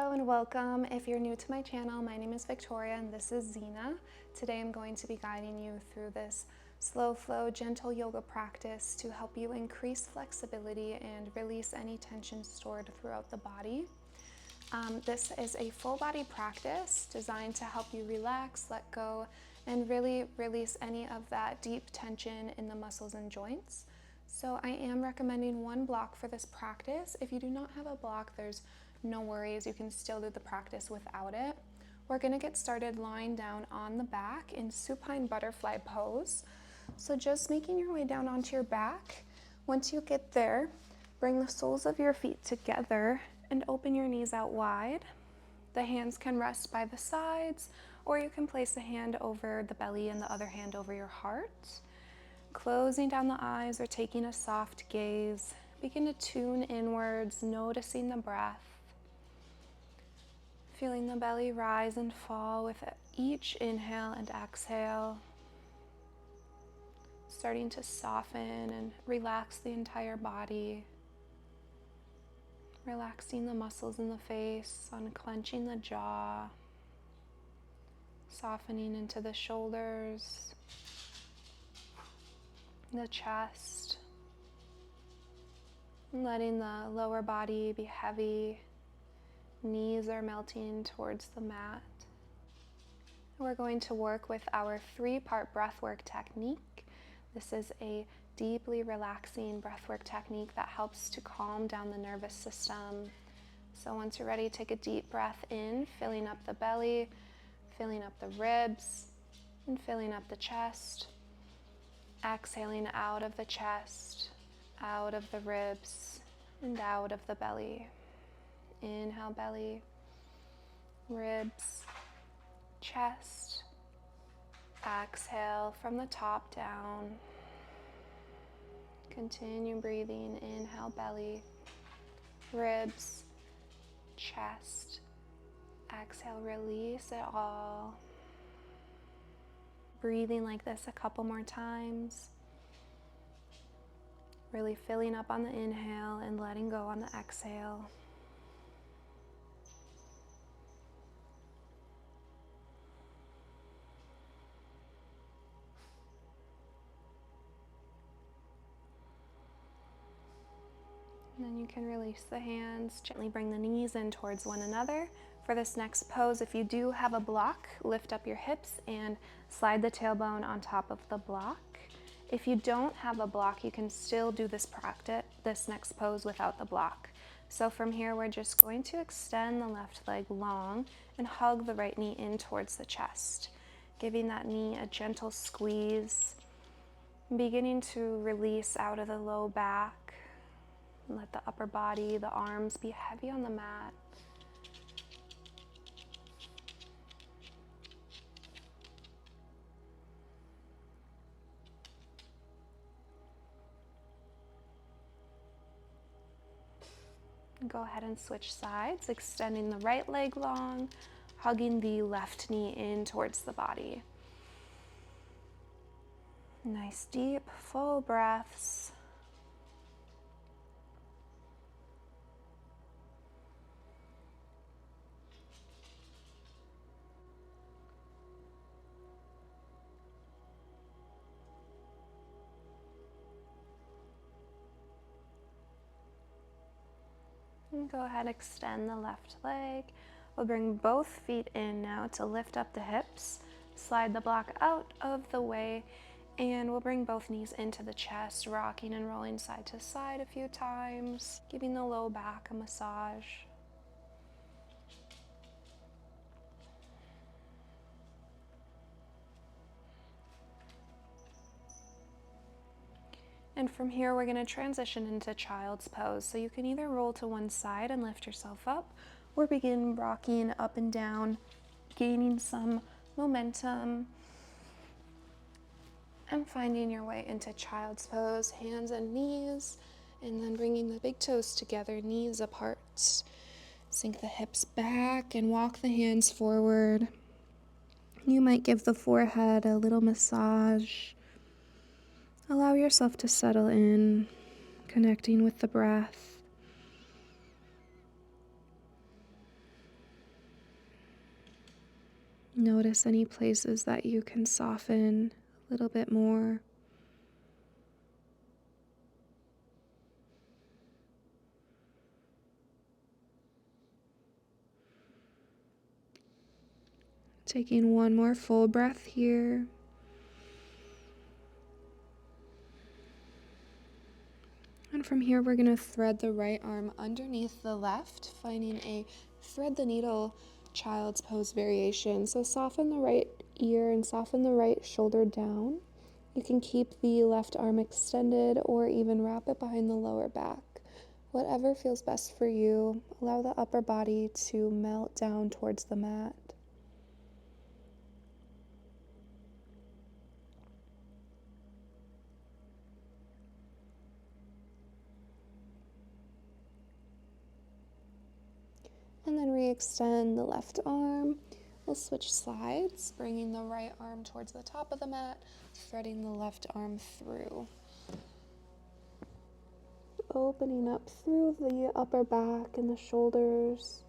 Hello and welcome. If you're new to my channel, my name is Victoria and this is Zena. Today I'm going to be guiding you through this slow flow, gentle yoga practice to help you increase flexibility and release any tension stored throughout the body. This is a full body practice designed to help you relax, let go, and really release any of that deep tension in the muscles and joints. So I am recommending one block for this practice. If you do not have a block, there's no worries, you can still do the practice without it. We're gonna get started lying down on the back in supine butterfly pose. So just making your way down onto your back. Once you get there, bring the soles of your feet together and open your knees out wide. The hands can rest by the sides, or you can place a hand over the belly and the other hand over your heart. Closing down the eyes or taking a soft gaze. Begin to tune inwards, noticing the breath. Feeling the belly rise and fall with each inhale and exhale. Starting to soften and relax the entire body. Relaxing the muscles in the face, unclenching the jaw. Softening into the shoulders, the chest. Letting the lower body be heavy. Knees are melting towards the mat. We're going to work with our 3-part breathwork technique. This is a deeply relaxing breathwork technique that helps to calm down the nervous system. So once you're ready, take a deep breath in, filling up the belly, filling up the ribs, and filling up the chest. Exhaling out of the chest, out of the ribs, and out of the belly. Inhale, belly, ribs, chest. Exhale from the top down. Continue breathing. Inhale, belly, ribs, chest. Exhale, release it all. Breathing like this a couple more times. Really filling up on the inhale and letting go on the exhale. And then you can release the hands, gently bring the knees in towards one another. For this next pose, if you do have a block, lift up your hips and slide the tailbone on top of the block. If you don't have a block, you can still do this next pose without the block. So from here, we're just going to extend the left leg long and hug the right knee in towards the chest, giving that knee a gentle squeeze, beginning to release out of the low back. Let the upper body, the arms be heavy on the mat. Go ahead and switch sides, extending the right leg long, hugging the left knee in towards the body. Nice deep, full breaths. And go ahead, extend the left leg. We'll bring both feet in now to lift up the hips. Slide the block out of the way, and we'll bring both knees into the chest, rocking and rolling side to side a few times, giving the low back a massage. And from here, we're going to transition into child's pose. So you can either roll to one side and lift yourself up, or begin rocking up and down, gaining some momentum, and finding your way into child's pose, hands and knees, and then bringing the big toes together, knees apart. Sink the hips back and walk the hands forward. You might give the forehead a little massage. Allow yourself to settle in, connecting with the breath. Notice any places that you can soften a little bit more. Taking one more full breath here. And from here, we're going to thread the right arm underneath the left, finding a thread the needle child's pose variation. So soften the right ear and soften the right shoulder down. You can keep the left arm extended or even wrap it behind the lower back. Whatever feels best for you. Allow the upper body to melt down towards the mat. And then re-extend the left arm. We'll switch sides, bringing the right arm towards the top of the mat, threading the left arm through. Opening up through the upper back and the shoulders.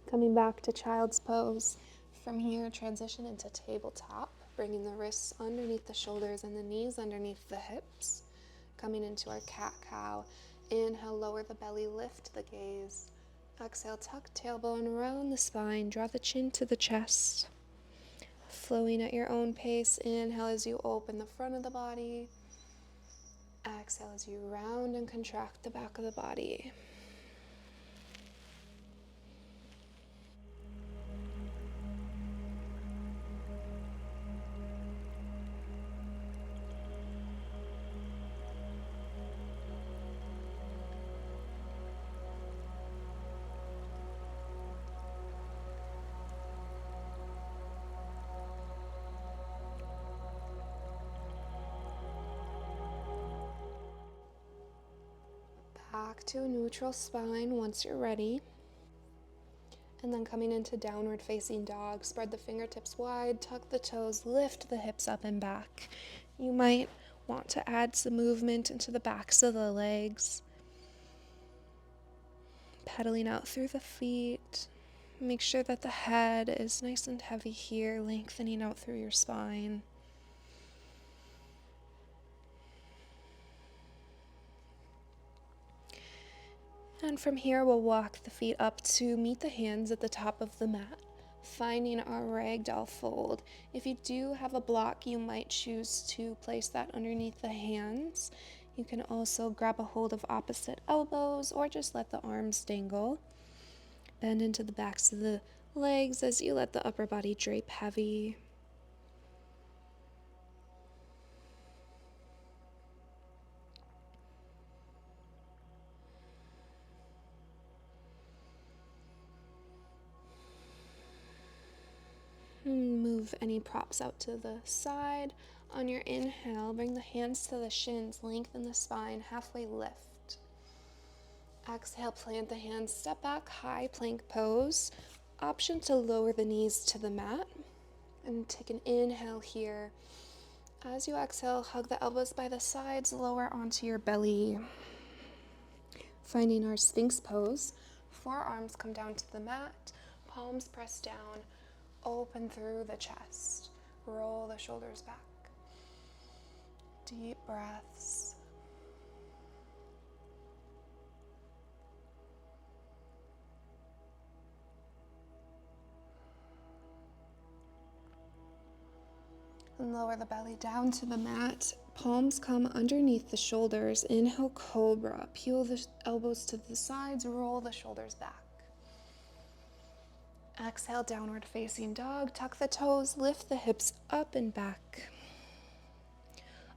Coming back to child's pose. From here, transition into tabletop, bringing the wrists underneath the shoulders and the knees underneath the hips. Coming into our cat-cow. Inhale, lower the belly, lift the gaze. Exhale, tuck tailbone around the spine, draw the chin to the chest. Flowing at your own pace. Inhale as you open the front of the body. Exhale as you round and contract the back of the body. Back to a neutral spine once you're ready. And then coming into downward facing dog, spread the fingertips wide, tuck the toes, lift the hips up and back. You might want to add some movement into the backs of the legs. Pedaling out through the feet. Make sure that the head is nice and heavy here, lengthening out through your spine. And from here, we'll walk the feet up to meet the hands at the top of the mat, finding our ragdoll fold. If you do have a block, you might choose to place that underneath the hands. You can also grab a hold of opposite elbows or just let the arms dangle. Bend into the backs of the legs as you let the upper body drape heavy. Move any props out to the side. On your inhale, bring the hands to the shins, lengthen the spine, halfway lift. Exhale, plant the hands, step back, high plank pose. Option to lower the knees to the mat. And take an inhale here. As you exhale, hug the elbows by the sides, lower onto your belly. Finding our Sphinx pose. Forearms come down to the mat, palms press down. Open through the chest. Roll the shoulders back. Deep breaths. And lower the belly down to the mat. Palms come underneath the shoulders. Inhale, cobra. Peel the elbows to the sides. Roll the shoulders back. Exhale, downward facing dog. Tuck the toes, lift the hips up and back.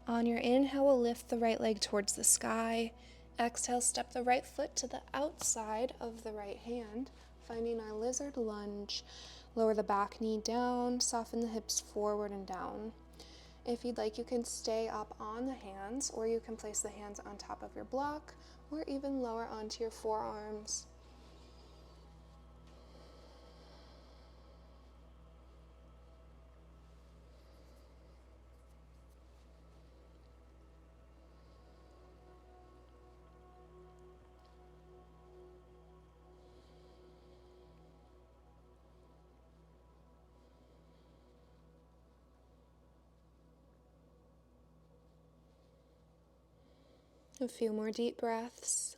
On your inhale, we'll lift the right leg towards the sky. Exhale, step the right foot to the outside of the right hand, finding our lizard lunge. Lower the back knee down, soften the hips forward and down. If you'd like, you can stay up on the hands, or you can place the hands on top of your block, or even lower onto your forearms. A few more deep breaths.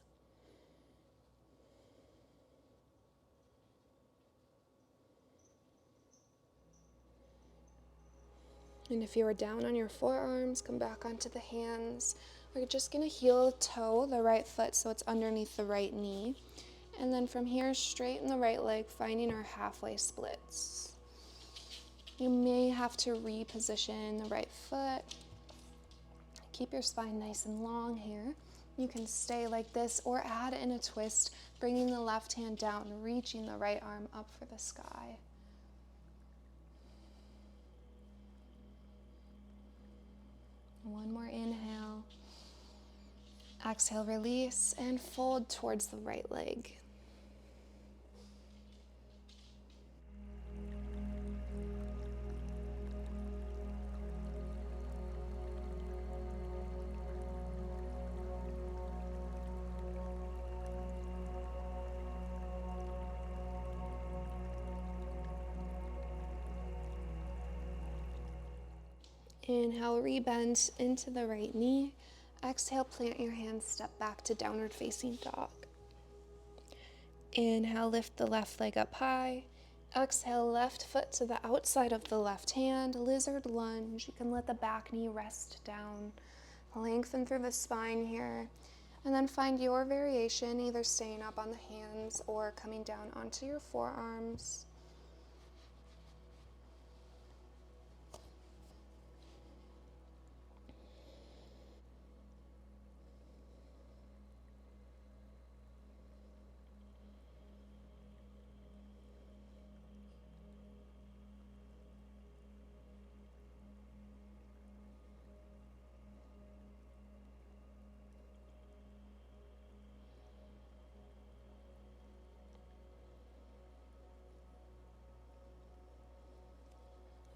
And if you are down on your forearms, come back onto the hands. We're just going to heel toe the right foot so it's underneath the right knee. And then from here, straighten the right leg, finding our halfway splits. You may have to reposition the right foot. Keep your spine nice and long here. You can stay like this or add in a twist, bringing the left hand down, reaching the right arm up for the sky. One more inhale. Exhale, release, and fold towards the right leg. Inhale, rebend into the right knee. Exhale, plant your hands, step back to downward facing dog. Inhale, lift the left leg up high. Exhale, left foot to the outside of the left hand, lizard lunge. You can let the back knee rest down. Lengthen through the spine here. And then find your variation, either staying up on the hands or coming down onto your forearms.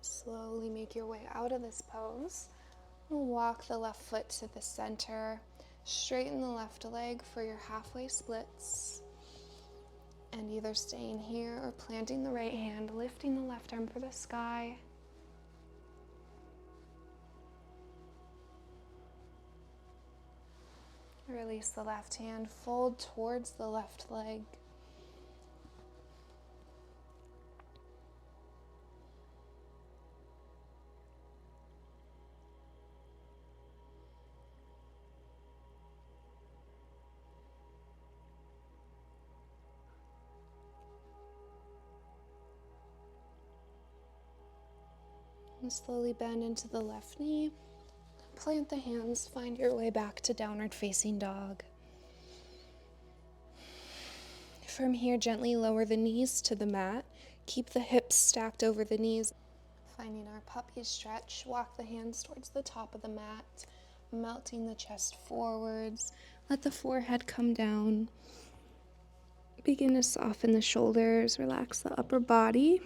Slowly make your way out of this pose. Walk the left foot to the center. Straighten the left leg for your halfway splits. And either staying here or planting the right hand, lifting the left arm for the sky. Release the left hand, fold towards the left leg. And slowly bend into the left knee. Plant the hands, find your way back to downward facing dog. From here, gently lower the knees to the mat. Keep the hips stacked over the knees. Finding our puppy stretch, walk the hands towards the top of the mat, melting the chest forwards. Let the forehead come down. Begin to soften the shoulders, relax the upper body.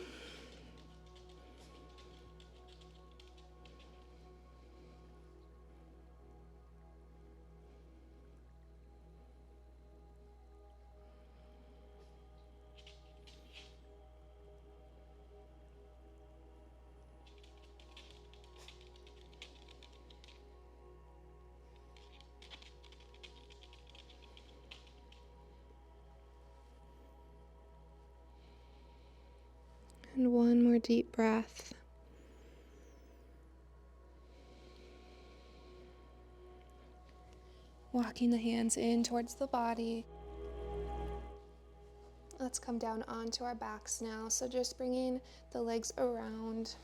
And one more deep breath. Walking the hands in towards the body. Let's come down onto our backs now. So just bringing the legs around.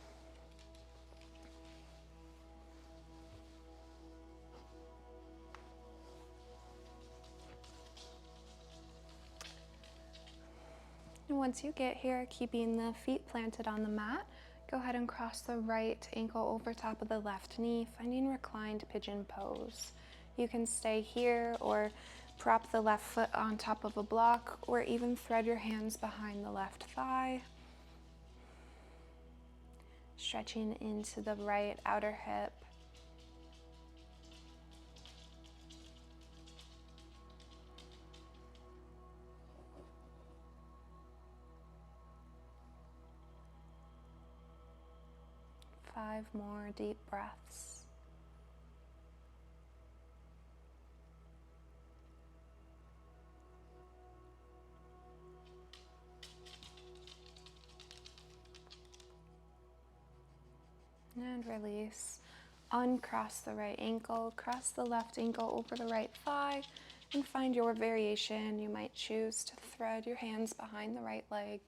And once you get here, keeping the feet planted on the mat, go ahead and cross the right ankle over top of the left knee, finding reclined pigeon pose. You can stay here or prop the left foot on top of a block, or even thread your hands behind the left thigh. Stretching into the right outer hip. Five more deep breaths. And release. Uncross the right ankle, cross the left ankle over the right thigh, and find your variation. You might choose to thread your hands behind the right leg.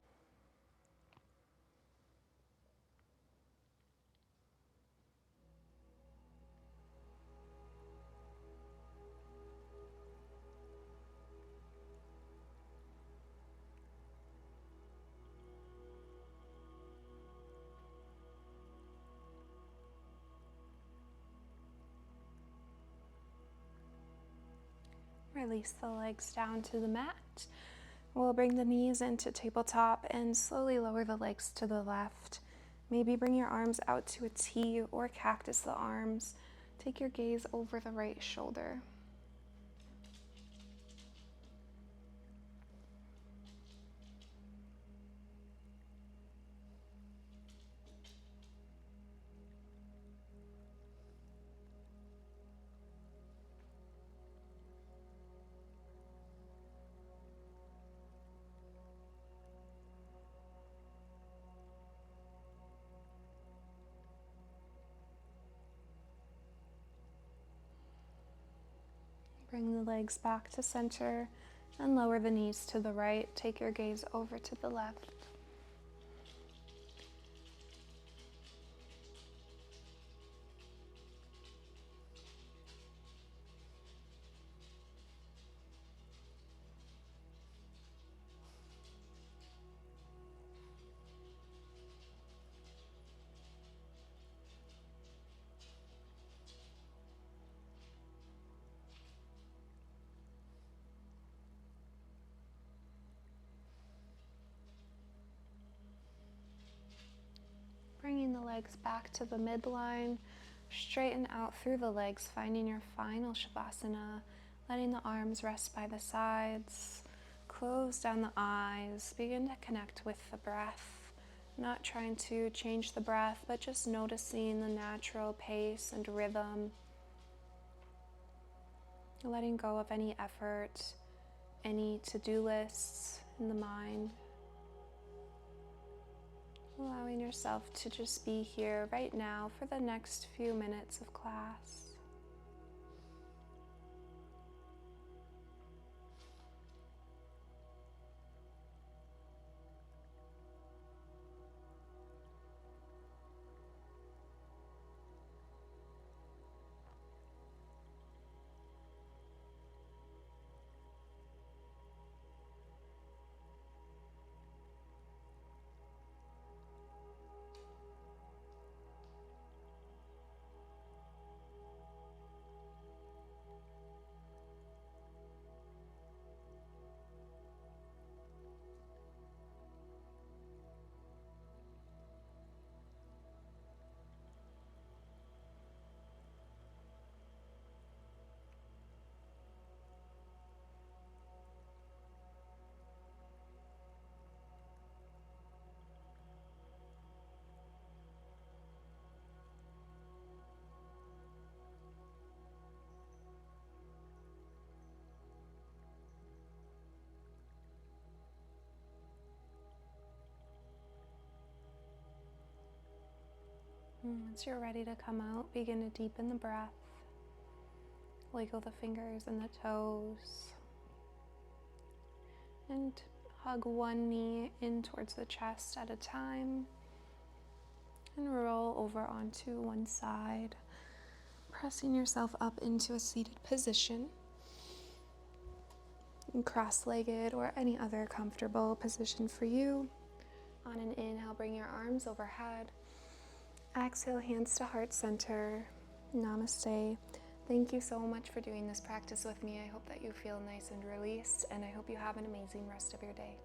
Release the legs down to the mat. We'll bring the knees into tabletop and slowly lower the legs to the left. Maybe bring your arms out to a T or cactus the arms. Take your gaze over the right shoulder. Bring the legs back to center and lower the knees to the right. Take your gaze over to the left. Bringing the legs back to the midline, straighten out through the legs, finding your final Shavasana, letting the arms rest by the sides, close down the eyes, begin to connect with the breath, not trying to change the breath, but just noticing the natural pace and rhythm, letting go of any effort, any to-do lists in the mind. Allowing yourself to just be here right now for the next few minutes of class. Once you're ready to come out, begin to deepen the breath. Wiggle the fingers and the toes. And hug one knee in towards the chest at a time. And roll over onto one side, pressing yourself up into a seated position. Cross-legged or any other comfortable position for you. On an inhale, bring your arms overhead. Exhale, hands to heart center. Namaste. Thank you so much for doing this practice with me. I hope that you feel nice and released, and I hope you have an amazing rest of your day.